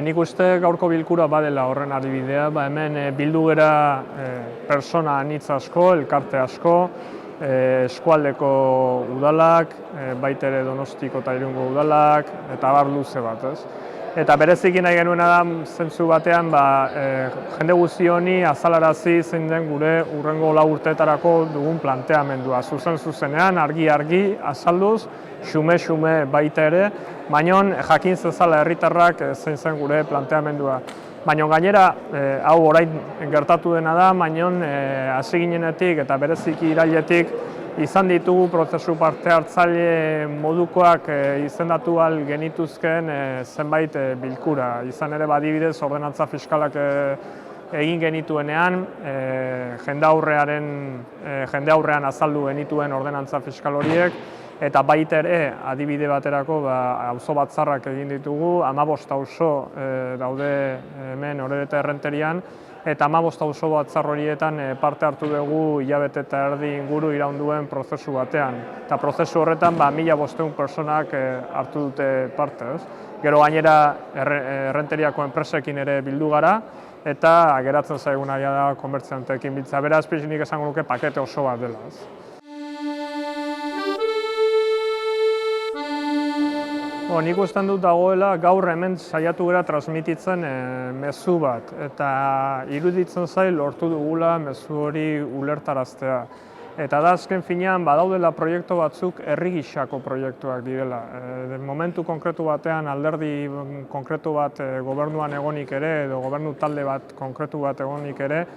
Nik uste gaurko bilkura badela horren adibidea, hemen bildu gera persona anitz asko, elkarte asko, eskualdeko udalak, baita ere Donostiko eta Irungo udalak, eta abar luze bat, ez? Eta bereziki nahi genuena da, zentzu batean, jende guzti honi azalarazi zein den gure hurrengo 4 urteetarako dugun planteamendua. Zuzenean, argi, azalduz, xume baita ere, baina jakin zezala herritarrak zein zen gure planteamendua. Baina gainera, hau orain gertatu dena da, baina hasi ginenetik eta bereziki irailetik izan ditugu prozesu parte hartzaile modukoak izendatu ahal genituzkeen zenbait bilkura. Izan ere adibidez ordenantza fiskalak egin genituenean, jende aurrean azaldu genituen ordenantza fiskal horiek, eta baita ere, adibide baterako, auzo batzarrak egin ditugu, 15 auzo daude hemen Orereta Errenterian, eta 15 auzo batzar horietan parte hartu dugu hilabete eta erdi inguru iraun duen prozesu batean. Eta prozesu horretan 1500 personak hartu dute parte. Gero gainera Errenteriako enpresekin ere bildu gara, eta geratzen zaiguna da komertzianteekin biltzea. Beraz, nik esango nuke pakete oso bat dela. Nik ustean dut dagoela gaur hemen saiatu gara transmititzen mezu bat, eta iruditzen zait lortu dugula mezu hori ulertaraztea. Eta da azken finean badaudela proiektu batzuk herri gisako proiektuak direla. Momentu konkretu batean alderdi konkretu bat gobernuan egonik ere, edo gobernu talde bat konkretu bat egonik ere,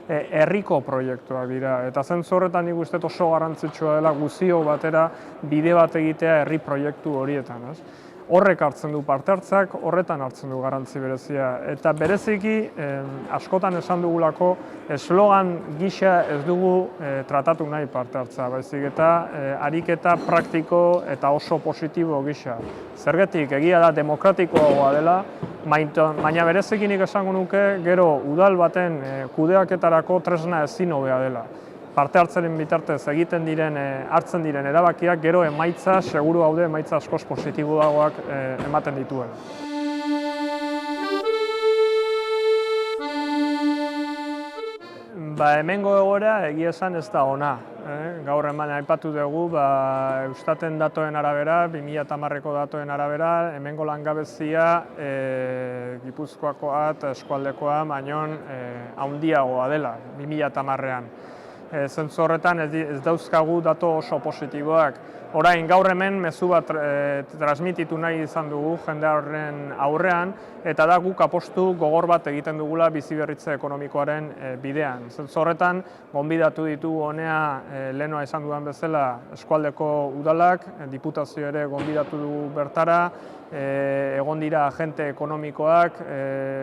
herriko proiektuak dira. Eta zentzu horretan nik uste oso garrantzitsua dela guzio batera bide bat egitea herri proiektu horietan. Horrek hartzen du parte hartzak, horretan hartzen du garrantzi berezia. Eta bereziki, askotan esan dugulako, eslogan gisa ez dugu tratatu nahi parte hartza, baizik eta ariketa praktiko eta oso positibo gisa. Zergatik, egia da demokratikoagoa dela, baina berezikinik esango nuke gero udal baten kudeaketarako tresna ezin hobea dela. Parte hartzaren bitartez egiten diren, hartzen diren erabakiak, gero emaitza, seguru gaude emaitza askoz positiboagoak ematen dituen. Hemengo egoera egia esan ez da ona. Gaur hemen aipatu dugu, Eustaten datoen arabera, 2010ko datoen arabera, hemengo langabezia Gipuzkoakoa eta eskualdekoa baino handiagoa dela, 2010ean. Zentzu horretan ez dauzkagu datu oso positiboak. Orain, gaur hemen mezu bat transmititu nahi izan dugu jende horren aurrean, eta da guk apostu gogor bat egiten dugula biziberritze ekonomikoaren bidean. Zentzu horretan, gonbidatu ditugu honea lehenoa esan dudan bezala eskualdeko udalak, diputazio ere gonbidatu dugu bertara, egon dira agente ekonomikoak,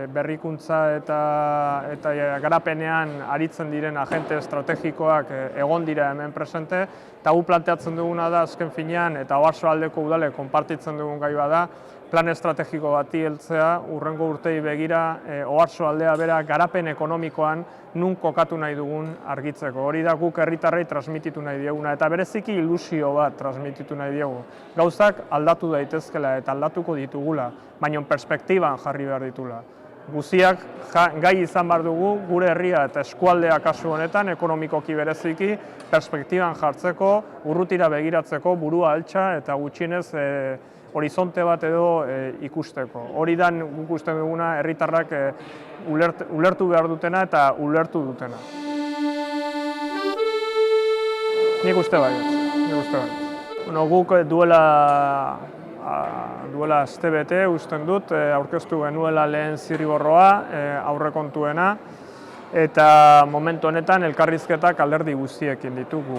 berrikuntza eta garapenean aritzen diren agente estrategikoak egon dira hemen presente, eta gu planteatzen duguna da azken finean, eta oarsoaldeko udalek konpartitzen dugun gai da, plan estrategiko bati heltzea, hurrengo urtei begira, oarsoaldea bera garapen ekonomikoan nun kokatu nahi dugun argitzeko. Hori da guk herritarrei transmititu nahi dieguna, eta bereziki ilusio bat transmititu nahi diegu. Gauzak aldatu daitezkela eta aldatuko ditugula, baina perspektiban jarri behar ditula. Guziak gai izan behar dugu gure herria eta eskualdea kasu honetan, ekonomikoki bereziki, perspektiban jartzeko, urrutira begiratzeko, burua altxa eta gutxienez horizonte bat edo ikusteko. Hori da guk uste duguna herritarrak ulertu behar dutena eta ulertu dutena. Nik uste baiet. Guk duela astebete usten dut, aurkeztu genuela lehen zirriborroa aurrekontuena, eta momentu honetan elkarrizketak alderdi guztiekin ditugu.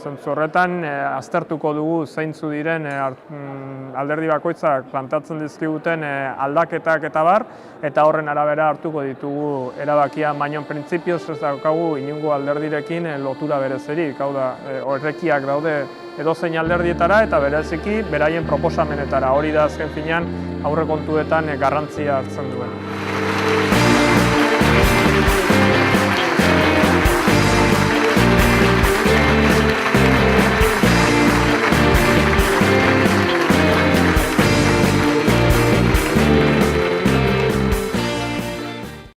Zentzu horretan, aztertuko dugu zeintzu diren alderdi bakoitzak plantatzen dizkiguten aldaketak eta bar, eta horren arabera hartuko ditugu erabakia, baina printzipioz ez daukagu inongo alderdirekin lotura berezerik, hau da, horrekiak daude edozein alderdietara eta bereziki beraien proposamenetara. Hori da azken finean aurrekontuetan garrantzia hartzen duen.